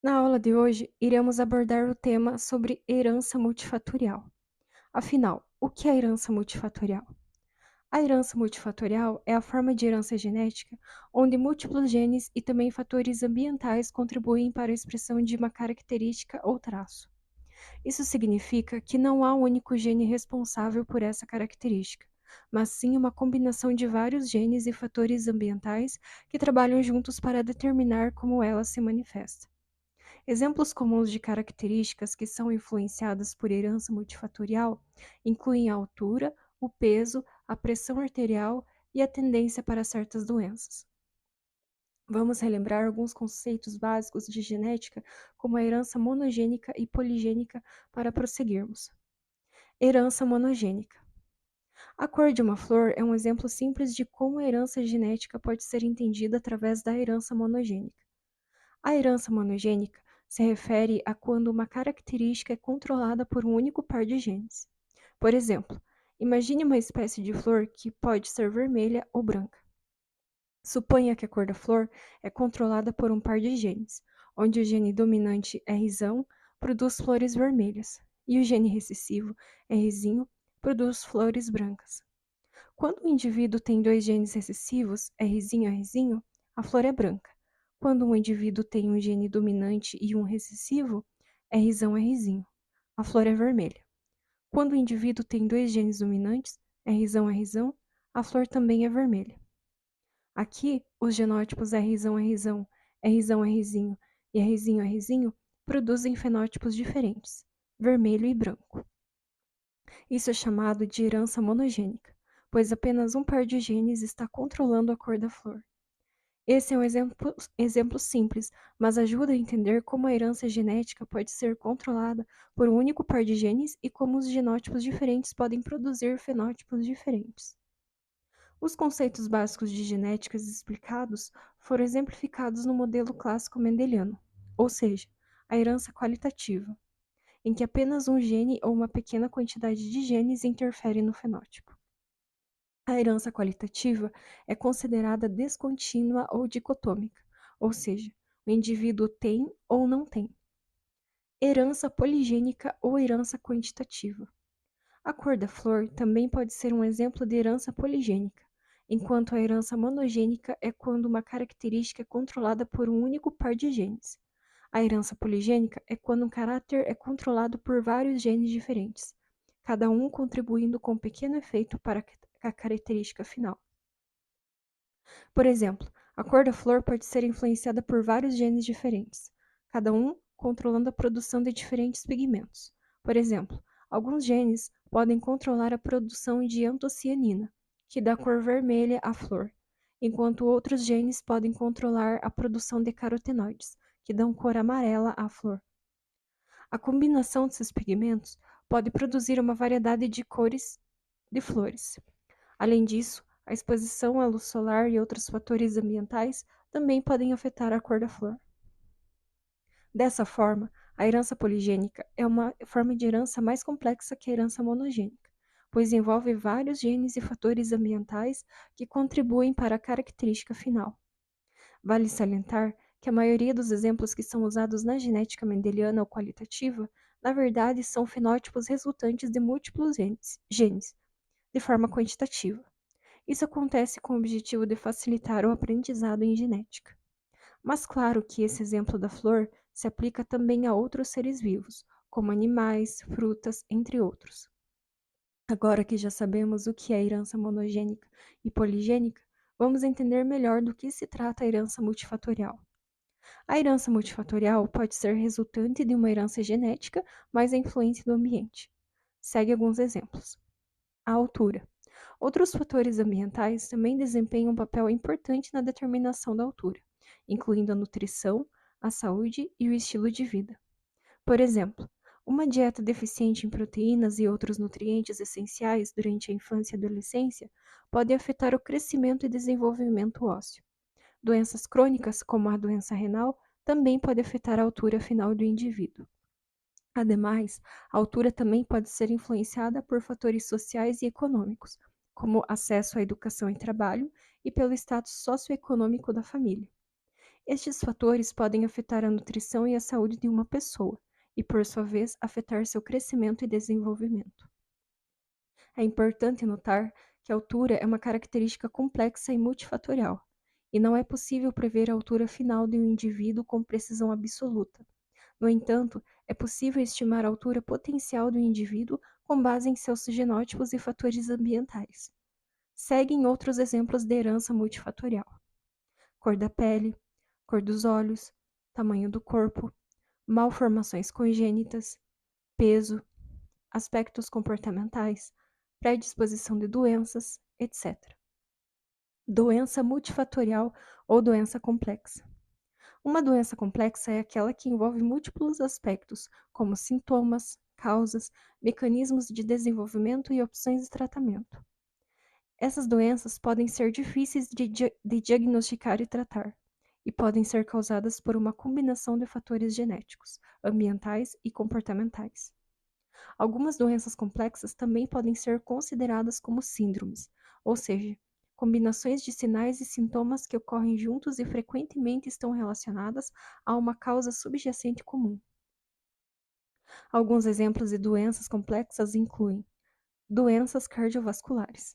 Na aula de hoje, iremos abordar o tema sobre herança multifatorial. Afinal, o que é herança multifatorial? A herança multifatorial é a forma de herança genética onde múltiplos genes e também fatores ambientais contribuem para a expressão de uma característica ou traço. Isso significa que não há um único gene responsável por essa característica, mas sim uma combinação de vários genes e fatores ambientais que trabalham juntos para determinar como ela se manifesta. Exemplos comuns de características que são influenciadas por herança multifatorial incluem a altura, o peso, a pressão arterial e a tendência para certas doenças. Vamos relembrar alguns conceitos básicos de genética, como a herança monogênica e poligênica, para prosseguirmos. Herança monogênica. A cor de uma flor é um exemplo simples de como a herança genética pode ser entendida através da herança monogênica. A herança monogênica se refere a quando uma característica é controlada por um único par de genes. Por exemplo, imagine uma espécie de flor que pode ser vermelha ou branca. Suponha que a cor da flor é controlada por um par de genes, onde o gene dominante Rzão produz flores vermelhas e o gene recessivo Rzinho produz flores brancas. Quando o indivíduo tem dois genes recessivos, Rzinho e Rzinho, a flor é branca. Quando um indivíduo tem um gene dominante e um recessivo, Rzão Rzinho, a flor é vermelha. Quando o indivíduo tem dois genes dominantes, Rzão Rzão, a flor também é vermelha. Aqui, os genótipos Rzão Rzão, Rzão Rzinho e Rzinho Rzinho produzem fenótipos diferentes, vermelho e branco. Isso é chamado de herança monogênica, pois apenas um par de genes está controlando a cor da flor. Esse é um exemplo simples, mas ajuda a entender como a herança genética pode ser controlada por um único par de genes e como os genótipos diferentes podem produzir fenótipos diferentes. Os conceitos básicos de genética explicados foram exemplificados no modelo clássico mendeliano, ou seja, a herança qualitativa, em que apenas um gene ou uma pequena quantidade de genes interfere no fenótipo. A herança qualitativa é considerada descontínua ou dicotômica, ou seja, o indivíduo tem ou não tem. Herança poligênica ou herança quantitativa. A cor da flor também pode ser um exemplo de herança poligênica, enquanto a herança monogênica é quando uma característica é controlada por um único par de genes. A herança poligênica é quando um caráter é controlado por vários genes diferentes, cada um contribuindo com um pequeno efeito para a característica final. Por exemplo, a cor da flor pode ser influenciada por vários genes diferentes, cada um controlando a produção de diferentes pigmentos. Por exemplo, alguns genes podem controlar a produção de antocianina, que dá cor vermelha à flor, enquanto outros genes podem controlar a produção de carotenoides, que dão cor amarela à flor. A combinação desses pigmentos pode produzir uma variedade de cores de flores. Além disso, a exposição à luz solar e outros fatores ambientais também podem afetar a cor da flor. Dessa forma, a herança poligênica é uma forma de herança mais complexa que a herança monogênica, pois envolve vários genes e fatores ambientais que contribuem para a característica final. Vale salientar que a maioria dos exemplos que são usados na genética mendeliana ou qualitativa, na verdade, são fenótipos resultantes de múltiplos genes, de forma quantitativa. Isso acontece com o objetivo de facilitar o aprendizado em genética. Mas claro que esse exemplo da flor se aplica também a outros seres vivos, como animais, frutas, entre outros. Agora que já sabemos o que é herança monogênica e poligênica, vamos entender melhor do que se trata a herança multifatorial. A herança multifatorial pode ser resultante de uma herança genética, mais a influência do ambiente. Segue alguns exemplos. A altura. Outros fatores ambientais também desempenham um papel importante na determinação da altura, incluindo a nutrição, a saúde e o estilo de vida. Por exemplo, uma dieta deficiente em proteínas e outros nutrientes essenciais durante a infância e adolescência pode afetar o crescimento e desenvolvimento ósseo. Doenças crônicas, como a doença renal, também pode afetar a altura final do indivíduo. Ademais, a altura também pode ser influenciada por fatores sociais e econômicos, como acesso à educação e trabalho, e pelo status socioeconômico da família. Estes fatores podem afetar a nutrição e a saúde de uma pessoa, e por sua vez afetar seu crescimento e desenvolvimento. É importante notar que a altura é uma característica complexa e multifatorial, e não é possível prever a altura final de um indivíduo com precisão absoluta. No entanto, é possível estimar a altura potencial do indivíduo com base em seus genótipos e fatores ambientais. Seguem outros exemplos de herança multifatorial: cor da pele, cor dos olhos, tamanho do corpo, malformações congênitas, peso, aspectos comportamentais, predisposição de doenças, etc. Doença multifatorial ou doença complexa. Uma doença complexa é aquela que envolve múltiplos aspectos, como sintomas, causas, mecanismos de desenvolvimento e opções de tratamento. Essas doenças podem ser difíceis de diagnosticar e tratar, e podem ser causadas por uma combinação de fatores genéticos, ambientais e comportamentais. Algumas doenças complexas também podem ser consideradas como síndromes, ou seja, combinações de sinais e sintomas que ocorrem juntos e frequentemente estão relacionadas a uma causa subjacente comum. Alguns exemplos de doenças complexas incluem doenças cardiovasculares.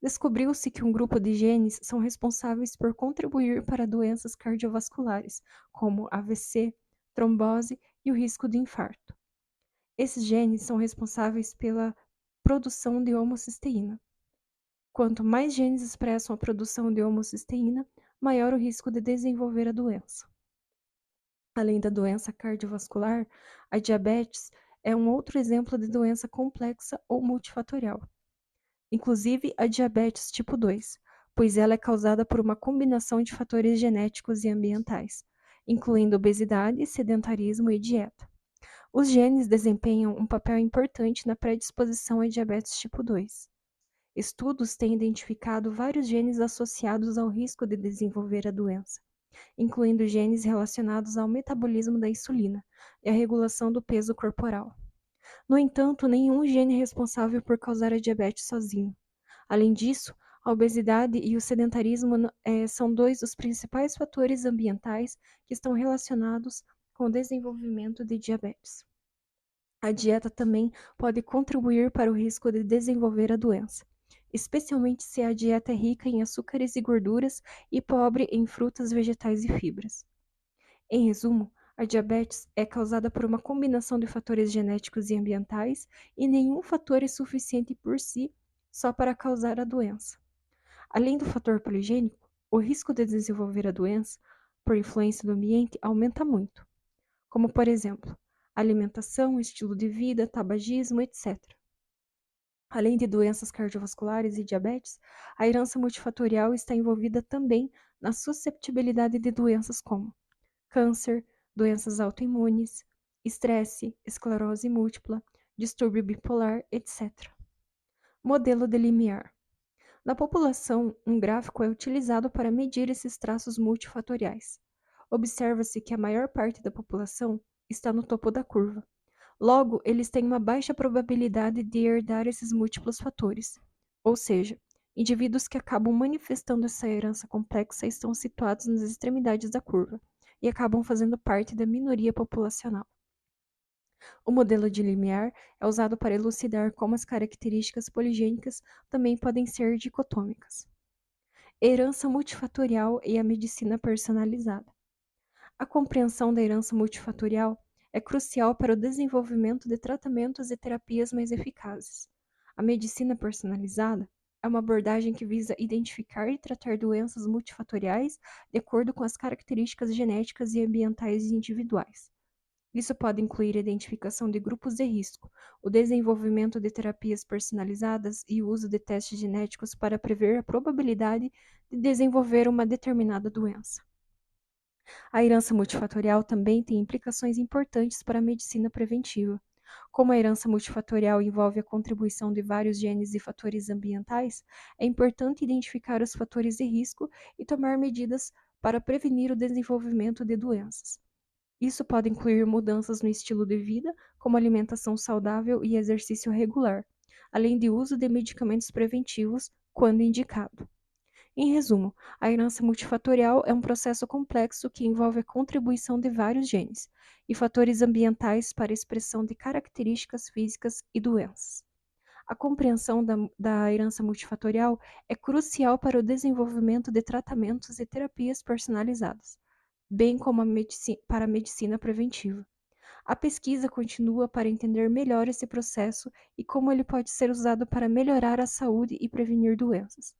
Descobriu-se que um grupo de genes são responsáveis por contribuir para doenças cardiovasculares, como AVC, trombose e o risco de infarto. Esses genes são responsáveis pela produção de homocisteína. Quanto mais genes expressam a produção de homocisteína, maior o risco de desenvolver a doença. Além da doença cardiovascular, a diabetes é um outro exemplo de doença complexa ou multifatorial, inclusive a diabetes tipo 2, pois ela é causada por uma combinação de fatores genéticos e ambientais, incluindo obesidade, sedentarismo e dieta. Os genes desempenham um papel importante na predisposição à diabetes tipo 2. Estudos têm identificado vários genes associados ao risco de desenvolver a doença, incluindo genes relacionados ao metabolismo da insulina e à regulação do peso corporal. No entanto, nenhum gene é responsável por causar a diabetes sozinho. Além disso, a obesidade e o sedentarismo são dois dos principais fatores ambientais que estão relacionados com o desenvolvimento de diabetes. A dieta também pode contribuir para o risco de desenvolver a doença, especialmente se a dieta é rica em açúcares e gorduras e pobre em frutas, vegetais e fibras. Em resumo, a diabetes é causada por uma combinação de fatores genéticos e ambientais, e nenhum fator é suficiente por si só para causar a doença. Além do fator poligênico, o risco de desenvolver a doença por influência do ambiente aumenta muito, como por exemplo, alimentação, estilo de vida, tabagismo, etc. Além de doenças cardiovasculares e diabetes, a herança multifatorial está envolvida também na susceptibilidade de doenças como câncer, doenças autoimunes, estresse, esclerose múltipla, distúrbio bipolar, etc. Modelo de Limiar. Na população, um gráfico é utilizado para medir esses traços multifatoriais. Observa-se que a maior parte da população está no topo da curva. Logo, eles têm uma baixa probabilidade de herdar esses múltiplos fatores. Ou seja, indivíduos que acabam manifestando essa herança complexa estão situados nas extremidades da curva e acabam fazendo parte da minoria populacional. O modelo de limiar é usado para elucidar como as características poligênicas também podem ser dicotômicas. Herança multifatorial e a medicina personalizada. A compreensão da herança multifatorial é crucial para o desenvolvimento de tratamentos e terapias mais eficazes. A medicina personalizada é uma abordagem que visa identificar e tratar doenças multifatoriais de acordo com as características genéticas e ambientais individuais. Isso pode incluir a identificação de grupos de risco, o desenvolvimento de terapias personalizadas e o uso de testes genéticos para prever a probabilidade de desenvolver uma determinada doença. A herança multifatorial também tem implicações importantes para a medicina preventiva. Como a herança multifatorial envolve a contribuição de vários genes e fatores ambientais, é importante identificar os fatores de risco e tomar medidas para prevenir o desenvolvimento de doenças. Isso pode incluir mudanças no estilo de vida, como alimentação saudável e exercício regular, além de uso de medicamentos preventivos, quando indicado. Em resumo, a herança multifatorial é um processo complexo que envolve a contribuição de vários genes e fatores ambientais para a expressão de características físicas e doenças. A compreensão da herança multifatorial é crucial para o desenvolvimento de tratamentos e terapias personalizadas, bem como para a medicina preventiva. A pesquisa continua para entender melhor esse processo e como ele pode ser usado para melhorar a saúde e prevenir doenças.